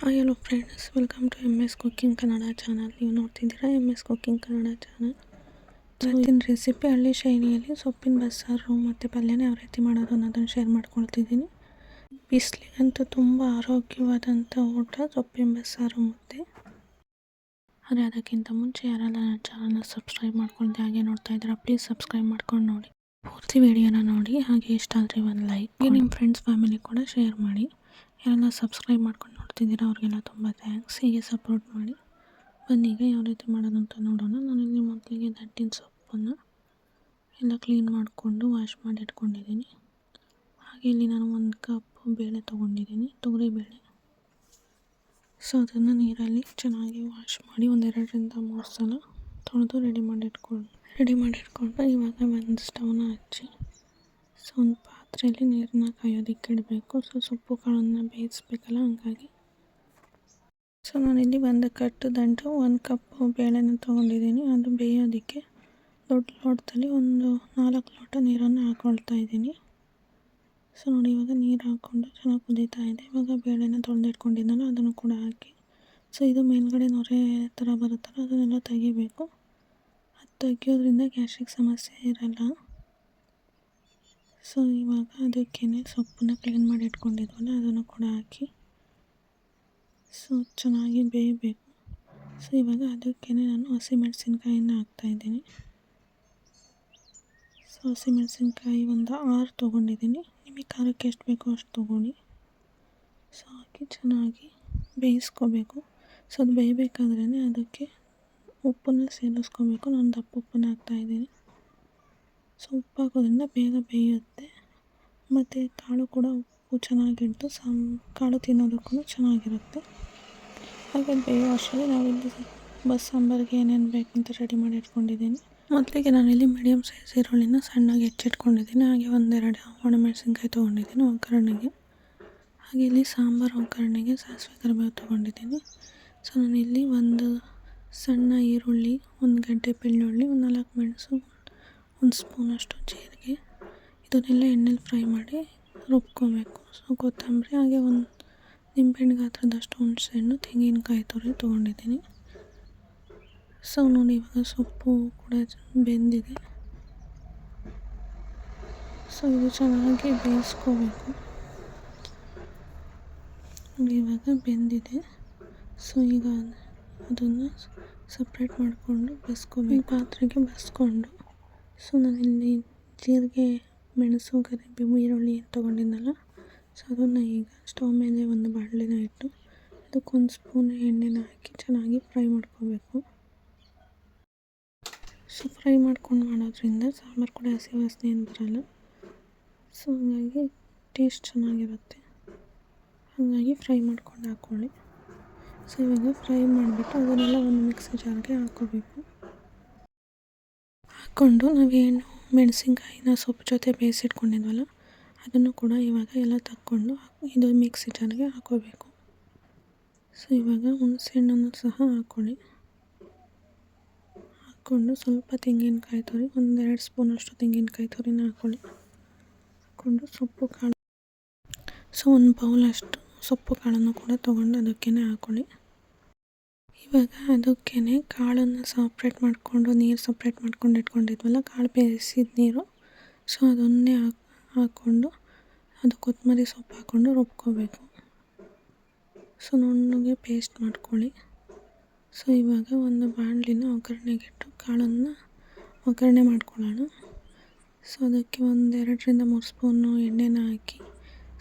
Hi hello friends, welcome to MS cooking Kannada channel. ನೀವು ನೋಡ್ತಿದ್ದೀರಾ MS cooking Kannada channel. ಇವತ್ತಿನ recipe ಹಳ್ಳಿ ಶೈಲಿಯಲ್ಲಿ ಸೊಪ್ಪಿನ ಬಸ್ಸಾರು ಮತ್ತು ಪಲ್ಯನ ಯಾವ ರೀತಿ ಮಾಡೋದು ಅನ್ನೋದನ್ನು ಶೇರ್ ಮಾಡ್ಕೊಳ್ತಿದ್ದೀನಿ. ಬಿಸಿಲಿಗಂತೂ ತುಂಬ ಆರೋಗ್ಯವಾದಂಥ ಊಟ ಸೊಪ್ಪಿನ ಬಸ್ಸಾರು ಮುದ್ದೆ. ಆದರೆ ಅದಕ್ಕಿಂತ ಮುಂಚೆ ಯಾರೆಲ್ಲ ನನ್ನ ಚಾನಲ್ನ ಸಬ್ಸ್ಕ್ರೈಬ್ ಮಾಡ್ಕೊಳ್ದೆ ಹಾಗೆ ನೋಡ್ತಾ ಇದ್ದೀರಾ, ಪ್ಲೀಸ್ ಸಬ್ಸ್ಕ್ರೈಬ್ ಮಾಡ್ಕೊಂಡು ನೋಡಿ. ಪೂರ್ತಿ ವಿಡಿಯೋನ ನೋಡಿ, ಹಾಗೆ ಇಷ್ಟ ಆದರೆ ಒಂದು ಲೈಕ್, ನಿಮ್ಮ ಫ್ರೆಂಡ್ಸ್ ಫ್ಯಾಮಿಲಿ ಕೂಡ ಶೇರ್ ಮಾಡಿ. ಯಾರೆಲ್ಲ ಸಬ್ಸ್ಕ್ರೈಬ್ ಮಾಡ್ಕೊಂಡು ನೋಡ್ತಿದ್ದೀರಾ ಅವ್ರಿಗೆಲ್ಲ ತುಂಬ ಥ್ಯಾಂಕ್ಸ್. ಹೀಗೆ ಸಪೋರ್ಟ್ ಮಾಡಿ. ಬನ್ನಿ ಈಗ ಯಾವ ರೀತಿ ಮಾಡೋದು ಅಂತ ನೋಡೋಣ. ನಾನಿಲ್ಲಿ ಮೊದಲಿಗೆ ದಂಟಿನ ಸೊಪ್ಪನ್ನು ಎಲ್ಲ ಕ್ಲೀನ್ ಮಾಡಿಕೊಂಡು ವಾಶ್ ಮಾಡಿ ಇಟ್ಕೊಂಡಿದ್ದೀನಿ. ಹಾಗೆ ಇಲ್ಲಿ ನಾನು 1 ಕಪ್ ಬೇಳೆ ತೊಗೊಂಡಿದ್ದೀನಿ, ತೊಗರಿಬೇಳೆ. ಸೊ ಅದನ್ನು ನೀರಲ್ಲಿ ಚೆನ್ನಾಗಿ ವಾಶ್ ಮಾಡಿ 2-3 ಸಲ ತೊಳೆದು ರೆಡಿ ಮಾಡಿಟ್ಕೊಂಡು ಇವಾಗ ಒಂದು ಸ್ಟವ್ನ ಹಚ್ಚಿ ಸೊ ಒಂದು ಪಾತ್ರೆಯಲ್ಲಿ ನೀರನ್ನ ಕಾಯೋದಕ್ಕೆ ಇಡಬೇಕು. ಸೊ ಸೊಪ್ಪು ಕಾಳನ್ನು ಬೇಯಿಸ್ಬೇಕಲ್ಲ, ಹಂಗಾಗಿ ಸೊ ನಾನಿಲ್ಲಿ 1 ಕಟ್ಟು ದಂಟು 1 ಕಪ್ ಬೇಳೆನ ತೊಗೊಂಡಿದ್ದೀನಿ. ಅದು ಬೇಯೋದಕ್ಕೆ ದೊಡ್ಡ ಲೋಟದಲ್ಲಿ ಒಂದು 4 ಲೋಟ ನೀರನ್ನು ಹಾಕ್ಕೊಳ್ತಾ ಇದ್ದೀನಿ. ಸೊ ನೋಡಿ, ಇವಾಗ ನೀರು ಹಾಕ್ಕೊಂಡು ಚೆನ್ನಾಗಿ ಕುದೀತಾ ಇದೆ. ಇವಾಗ ಬೇಳೆನ ತೊಳೆದಿಟ್ಕೊಂಡಿದ್ದಲ್ಲ ಅದನ್ನು ಕೂಡ ಹಾಕಿ, ಸೊ ಇದು ಮೇಲ್ಗಡೆ ನೊರೆ ಥರ ಬರುತ್ತಲ್ಲ ಅದನ್ನೆಲ್ಲ ತೆಗಿಬೇಕು. ಅದು ತೆಗಿಯೋದ್ರಿಂದ ಗ್ಯಾಸ್ಟ್ರಿಕ್ ಸಮಸ್ಯೆ ಇರಲ್ಲ. ಸೊ ಇವಾಗ ಅದಕ್ಕೇ ಸೊಪ್ಪನ್ನ ಕ್ಲೀನ್ ಮಾಡಿ ಇಟ್ಕೊಂಡಿದ್ವಲ್ಲ ಅದನ್ನು ಕೂಡ ಹಾಕಿ ಸೊ ಚೆನ್ನಾಗಿ ಬೇಯಬೇಕು. ಸೊ ಇವಾಗ ಅದಕ್ಕೇ ನಾನು ಹಸಿಮೆಣಸಿನ್ಕಾಯಿನ ಹಾಕ್ತಾಯಿದ್ದೀನಿ. ಸೊ ಹಸಿಮೆಣಸಿನ್ಕಾಯಿ ಒಂದು 6 ತೊಗೊಂಡಿದ್ದೀನಿ. ನಿಮಗೆ ಖಾರಕ್ಕೆ ಎಷ್ಟು ಬೇಕೋ ಅಷ್ಟು ತೊಗೊಳ್ಳಿ. ಸೊ ಹಾಕಿ ಚೆನ್ನಾಗಿ ಬೇಯಿಸ್ಕೋಬೇಕು. ಸೊ ಅದು ಬೇಯಬೇಕಾದ್ರೇ ಅದಕ್ಕೆ ಉಪ್ಪನ್ನು ಸೇರಿಸ್ಕೋಬೇಕು. ನಾನು ದಪ್ಪ ಉಪ್ಪನ್ನು ಹಾಕ್ತಾಯಿದ್ದೀನಿ. ಸೊ ಉಪ್ಪು ಹಾಕೋದ್ರಿಂದ ಬೇಗ ಬೇಯುತ್ತೆ ಮತ್ತು ಕಾಳು ಕೂಡ ಉಪ್ಪು ಚೆನ್ನಾಗಿಟ್ಟು ಕಾಳು ತಿನ್ನೋದಕ್ಕೂ ಚೆನ್ನಾಗಿರುತ್ತೆ. ಹಾಗೆ ಬೇಯೋ ಅಷ್ಟರಲ್ಲಿ ನಾವಿಲ್ಲಿ ಬಸ್ಸಾಂಬಾರಿಗೆ ಏನೇನು ಬೇಕಂತ ರೆಡಿ ಮಾಡಿ ಇಟ್ಕೊಂಡಿದ್ದೀನಿ. ಮೊದಲಿಗೆ ನಾನಿಲ್ಲಿ ಮೀಡಿಯಮ್ ಸೈಜ್ ಈರುಳ್ಳಿನ ಸಣ್ಣಗೆ ಹೆಚ್ಚಿಟ್ಕೊಂಡಿದ್ದೀನಿ. ಹಾಗೆ 1-2 ಒಣಮೆಣಸಿನ್ಕಾಯಿ ತೊಗೊಂಡಿದ್ದೀನಿ ಒಗ್ಗರಣೆಗೆ. ಹಾಗೆ ಇಲ್ಲಿ ಸಾಂಬಾರು ಒಗ್ಗರಣೆಗೆ ಸಾಸಿವೆ ಕರಿಬೇವು ತೊಗೊಂಡಿದ್ದೀನಿ. ಸೊ ನಾನಿಲ್ಲಿ 1 ಸಣ್ಣ ಈರುಳ್ಳಿ, 1 ಗಡ್ಡೆ ಬೆಳ್ಳುಳ್ಳಿ, 1 4 ಮೆಣಸು, 1 ಸ್ಪೂನಷ್ಟು ಜೀರಿಗೆ, ಇದನ್ನೆಲ್ಲ ಎಣ್ಣೆಲಿ ಫ್ರೈ ಮಾಡಿ ರುಬ್ಕೋಬೇಕು. ಸೊ ಕೊತ್ತಂಬರಿ, ಹಾಗೆ 1 ನಿಂಬೆಹಣ್ಣು ಗಾತ್ರದಷ್ಟು ಹುಣಸೆಹಣ್ಣು, ತೆಂಗಿನಕಾಯಿ ತುರಿ ತೊಗೊಂಡಿದ್ದೀನಿ. ಸೊ ನೋಡಿ, ಇವಾಗ ಸೊಪ್ಪು ಕೂಡ ಬೆಂದಿದೆ. ಸೊ ಇದು ಚೆನ್ನಾಗಿ ಬೇಯಿಸ್ಕೋಬೇಕು. ಇವಾಗ ಬೆಂದಿದೆ. ಸೊ ಈಗ ಅದನ್ನು ಸಪ್ರೇಟ್ ಮಾಡಿಕೊಂಡು ಬಸ್ಕೋಬೇಕು, ಪಾತ್ರೆಗೆ ಬಸ್ಕೊಂಡು. ಸೊ ನಾನಿಲ್ಲಿ ಜೀರಿಗೆ, ಮೆಣಸು, ಕರಿಬೇವು, ಈರುಳ್ಳಿ ತೊಗೊಂಡಿದ್ದಲ್ಲ, ಸೊ ಅದನ್ನು ಈಗ ಸ್ಟವ್ ಮೇಲೆ ಒಂದು ಬಾಣಲೆನ ಇಟ್ಟು ಅದಕ್ಕೆ 1 ಸ್ಪೂನ್ ಎಣ್ಣೆನ ಹಾಕಿ ಚೆನ್ನಾಗಿ ಫ್ರೈ ಮಾಡ್ಕೋಬೇಕು. ಸೊ ಫ್ರೈ ಮಾಡ್ಕೊಂಡು ಮಾಡೋದ್ರಿಂದ ಸಾಂಬಾರು ಕೂಡ ಹಸಿ ವಾಸನೆ ಏನು ಬರಲ್ಲ. ಸೊ ಹಾಗಾಗಿ ಟೇಸ್ಟ್ ಚೆನ್ನಾಗಿರುತ್ತೆ. ಹಾಗಾಗಿ ಫ್ರೈ ಮಾಡ್ಕೊಂಡು ಹಾಕ್ಕೊಳ್ಳಿ. ಸೊ ಇವಾಗ ಫ್ರೈ ಮಾಡಿಬಿಟ್ಟು ಅದನ್ನೆಲ್ಲ ಒಂದು ಮಿಕ್ಸಿ ಜಾರ್ಗೆ ಹಾಕ್ಕೋಬೇಕು. ಹಾಕ್ಕೊಂಡು ನಾವೇನು ಮೆಣಸಿನ್ಕಾಯಿನ ಸೊಪ್ಪು ಜೊತೆ ಬೇಯಿಸಿಟ್ಕೊಂಡಿದ್ವಲ್ಲ ಅದನ್ನು ಕೂಡ ಇವಾಗ ಎಲ್ಲ ತಕ್ಕೊಂಡು ಇದು ಮಿಕ್ಸಿ ಜಾರ್ಗೆ ಹಾಕ್ಕೋಬೇಕು. ಸೊ ಇವಾಗ ಹುಣಸೆಹಣ್ಣನ್ನು ಸಹ ಹಾಕ್ಕೊಳ್ಳಿ. ಹಾಕ್ಕೊಂಡು ಸ್ವಲ್ಪ ತೆಂಗಿನಕಾಯಿ ತುರಿ, 1-2 ಸ್ಪೂನಷ್ಟು ತೆಂಗಿನಕಾಯಿ ತುರಿನ ಹಾಕ್ಕೊಳ್ಳಿ. ಹಾಕ್ಕೊಂಡು ಸೊಪ್ಪು ಕಾಳು, ಸೊ 1 ಬೌಲಷ್ಟು ಸೊಪ್ಪು ಕಾಳನ್ನು ಕೂಡ ತೊಗೊಂಡು ಅದಕ್ಕೇ ಹಾಕ್ಕೊಳ್ಳಿ. ಇವಾಗ ಅದಕ್ಕೇ ಕಾಳನ್ನು ಸಪ್ರೇಟ್ ಮಾಡಿಕೊಂಡು ನೀರು ಸಪ್ರೇಟ್ ಮಾಡ್ಕೊಂಡು ಇಟ್ಕೊಂಡಿದ್ವಲ್ಲ, ಕಾಳು ಬೇಯಿಸಿದ ನೀರು, ಸೊ ಅದನ್ನೇ ಹಾಕ್ಕೊಂಡು ಅದು ಕೊತ್ತಂಬರಿ ಸೊಪ್ಪು ಹಾಕ್ಕೊಂಡು ರುಬ್ಕೋಬೇಕು. ಸೊ ನುಣ್ಣಗೆ ಪೇಸ್ಟ್ ಮಾಡ್ಕೊಳ್ಳಿ. ಸೊ ಇವಾಗ ಒಂದು ಬಾಣಲಿನ ಒಗ್ಗರಣೆಗಿಟ್ಟು ಕಾಳನ್ನು ಒಗ್ಗರಣೆ ಮಾಡ್ಕೊಳ್ಳೋಣ. ಸೊ ಅದಕ್ಕೆ 1-2-3 ಸ್ಪೂನು ಎಣ್ಣೆನ ಹಾಕಿ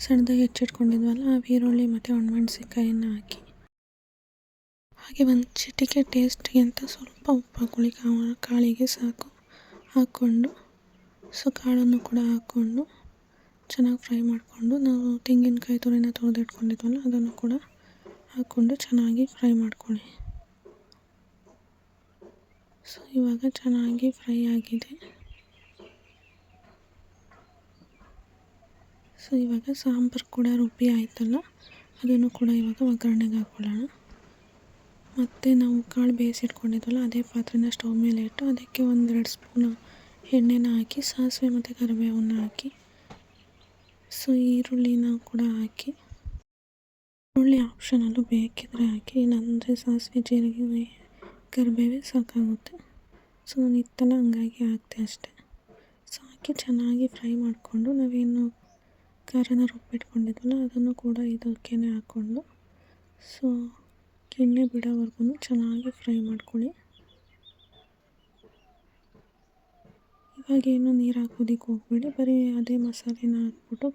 ಸಣ್ಣದಾಗಿ ಹೆಚ್ಚಿಟ್ಕೊಂಡಿದ್ವಲ್ಲ ಆ ಈರುಳ್ಳಿ ಮತ್ತು ಒಣಮೆಣಸಿನ್ಕಾಯಿನ ಹಾಕಿ, ಹಾಗೆ 1 ಚಿಟಿಕೆ ಟೇಸ್ಟ್ಗೆ ಅಂತ ಸ್ವಲ್ಪ ಉಪ್ಪು ಹಾಕ್ಕೊಳ್ಳಿ. ಕಾಳಿಗೆ ಸಾಕು. ಹಾಕ್ಕೊಂಡು ಸೊ ಕಾಳನ್ನು ಕೂಡ ಹಾಕ್ಕೊಂಡು ಚೆನ್ನಾಗಿ ಫ್ರೈ ಮಾಡಿಕೊಂಡು ನಾವು ತೆಂಗಿನಕಾಯಿ ತುರಿನ ತೊಳೆದಿಟ್ಕೊಂಡಿದ್ವಲ್ಲ ಅದನ್ನು ಕೂಡ ಹಾಕ್ಕೊಂಡು ಚೆನ್ನಾಗಿ ಫ್ರೈ ಮಾಡ್ಕೊಳ್ಳಿ. ಸೊ ಇವಾಗ ಚೆನ್ನಾಗಿ ಫ್ರೈ ಆಗಿದೆ. ಸೊ ಇವಾಗ ಸಾಂಬಾರು ಕೂಡ ರುಬ್ಬಿ ಆಯ್ತಲ್ಲ, ಅದನ್ನು ಕೂಡ ಇವಾಗ ಒಗ್ಗರಣೆಗೆ ಹಾಕ್ಕೊಳ್ಳೋಣ. ಮತ್ತು ನಾವು ಕಾಳು ಬೇಯಿಸಿಟ್ಕೊಂಡಿದ್ವಲ್ಲ ಅದೇ ಪಾತ್ರೆನ ಸ್ಟವ್ ಮೇಲೆ ಇಟ್ಟು ಅದಕ್ಕೆ 1-2 ಸ್ಪೂನು ಎಣ್ಣೆನ ಹಾಕಿ ಸಾಸಿವೆ ಮತ್ತು ಕರಿಬೇವನ್ನು ಹಾಕಿ, ಸೊ ಈರುಳ್ಳಿನ ಕೂಡ ಹಾಕಿ ಒಳ್ಳೆ ಆಪ್ಷನಲ್ಲೂ ಬೇಕಿದ್ರೆ ಹಾಕಿ, ಇಲ್ಲಾಂದರೆ ಸಾಸಿವೆ ಜೀರಿಗೆ ಕರಿಬೇವೇ ಸಾಕಾಗುತ್ತೆ. ಸೊ ನಾನು ಇತ್ತಲ್ಲ ಹಂಗಾಗಿ ಹಾಕ್ತೆ ಅಷ್ಟೇ. ಸೊ ಹಾಕಿ ಚೆನ್ನಾಗಿ ಫ್ರೈ ಮಾಡಿಕೊಂಡು ನಾವೇನು ಖಾರನ ರುಬ್ಬಿಟ್ಕೊಂಡಿದ್ವಲ್ಲ ಅದನ್ನು ಕೂಡ ಇದಕ್ಕೇ ಹಾಕ್ಕೊಂಡು ಸೊ ಎಣ್ಣೆ ಬಿಡೋವರೆಗೂ ಚೆನ್ನಾಗಿ ಫ್ರೈ ಮಾಡ್ಕೊಳ್ಳಿ. ಇವಾಗೇನು ನೀರು ಹಾಕೋದಕ್ಕೆ ಹೋಗಬೇಡಿ, ಬರೀ ಅದೇ ಮಸಾಲೆನ ಹಾಕ್ಬಿಟ್ಟು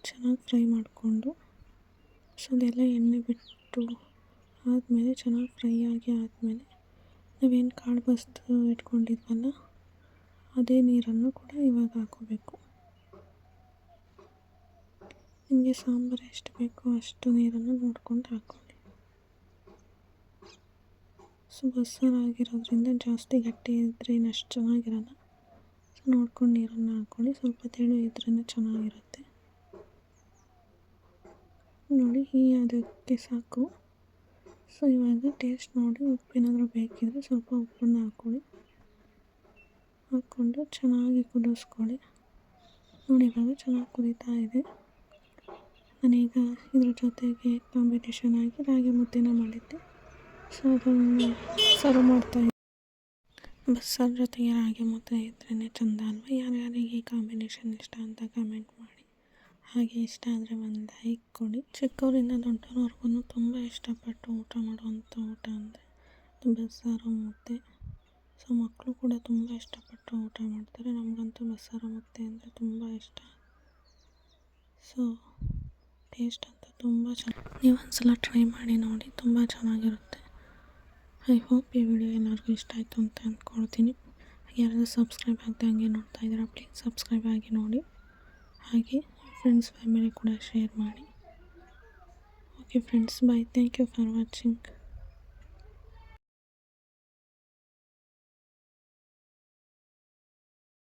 ಚೆನ್ನಾಗಿ ಫ್ರೈ ಮಾಡಿಕೊಂಡು ಸೊ ಅದೆಲ್ಲ ಎಣ್ಣೆ ಬಿಟ್ಟು ಆದಮೇಲೆ ಚೆನ್ನಾಗಿ ಫ್ರೈ ಆದಮೇಲೆ ನಾವೇನು ಕಾಳು ಬಸ್ದು ಇಟ್ಕೊಂಡಿದ್ವಲ್ಲ ಅದೇ ನೀರನ್ನು ಕೂಡ ಇವಾಗ ಹಾಕ್ಕೋಬೇಕು. ನಿಮಗೆ ಸಾಂಬಾರು ಎಷ್ಟು ಬೇಕೋ ಅಷ್ಟು ನೀರನ್ನು ನೋಡ್ಕೊಂಡು ಹಾಕ್ಕೊಳ್ಳಿ. ಸೊ ಬಸ್ಸಾರು ಆಗಿರೋದ್ರಿಂದ ಜಾಸ್ತಿ ಗಟ್ಟಿ ಇದ್ದರೆ ಅಷ್ಟು ಚೆನ್ನಾಗಿರಲ್ಲ. ಸೊ ನೋಡ್ಕೊಂಡು ನೀರನ್ನು ಹಾಕ್ಕೊಳ್ಳಿ, ಸ್ವಲ್ಪ ತೆಳು ಇದ್ರೇ ಚೆನ್ನಾಗಿರುತ್ತೆ. ನೋಡಿ ಅದಕ್ಕೆ ಸಾಕು. ಸೊ ಇವಾಗ ಟೇಸ್ಟ್ ನೋಡಿ ಉಪ್ಪೇನಾದರೂ ಬೇಕಿದ್ರೆ ಸ್ವಲ್ಪ ಉಪ್ಪನ್ನು ಹಾಕ್ಕೊಳ್ಳಿ. ಹಾಕ್ಕೊಂಡು ಚೆನ್ನಾಗಿ ಕುದಿಸ್ಕೊಳ್ಳಿ. ನೋಡಿ ಇವಾಗ ಚೆನ್ನಾಗಿ ಕುದೀತಾ ಇದೆ. ನಾನೀಗ ಇದ್ರ ಜೊತೆಗೆ ಕಾಂಬಿನೇಷನ್ ಆಗಿ ರಾಗಿ ಮುದ್ದೆನ ಮಾಡಿದ್ದೆ. ಸೊ ಅದನ್ನು ಸರ್ವ್ ಮಾಡ್ತಾಯಿದ್ದೆ. ಬಸ್ಸಾರು ಜೊತೆಗೆ ರಾಗಿ ಮುದ್ದೆ ಇದ್ರೇ ಚೆಂದ ಅಲ್ವಾ? ಯಾರ್ಯಾರಿಗೆ ಈ ಕಾಂಬಿನೇಷನ್ ಇಷ್ಟ ಅಂತ ಕಮೆಂಟ್ ಮಾಡಿ. ಹಾಗೆ ಇಷ್ಟ ಆದರೆ ಒಂದು ಲೈಕ್ ಕೊಡಿ. ಚಿಕ್ಕವರಿಂದ ದೊಡ್ಡವ್ರವರೆಗೂ ತುಂಬ ಇಷ್ಟಪಟ್ಟು ಊಟ ಮಾಡುವಂಥ ಊಟ ಅಂದರೆ ಬಸ್ಸಾರು ಮುದ್ದೆ. ಸೊ ಮಕ್ಕಳು ಕೂಡ ತುಂಬ ಇಷ್ಟಪಟ್ಟು ಊಟ ಮಾಡ್ತಾರೆ. ನಮಗಂತೂ ಬಸ್ಸಾರು ಮುದ್ದೆ ಅಂದರೆ ತುಂಬ ಇಷ್ಟ. ಸೊ ಟೇಸ್ಟ್ ಅಂತ ತುಂಬ ಚೆನ್ನಾಗಿ, ನೀವು ಒಂದ್ಸಲ ಟ್ರೈ ಮಾಡಿ ನೋಡಿ, ತುಂಬ ಚೆನ್ನಾಗಿರುತ್ತೆ. ಐ ಹೋಪ್ ಈ ವಿಡಿಯೋ ಎಲ್ಲರಿಗೂ ಇಷ್ಟ ಆಯಿತು ಅಂತ ಅಂದ್ಕೊಳ್ತೀನಿ. ಯಾರಾದರೂ ಸಬ್ಸ್ಕ್ರೈಬ್ ಆಗದೆ ಹಂಗೆ ನೋಡ್ತಾ ಇದ್ದೀರಾ, ಪ್ಲೀಸ್ ಸಬ್ಸ್ಕ್ರೈಬ್ ಆಗಿ ನೋಡಿ. ಹಾಗೆ ಫ್ರೆಂಡ್ಸ್ ಫ್ಯಾಮಿಲಿ ಕೂಡ ಶೇರ್ ಮಾಡಿ. Okay friends, bye. Thank you for watching.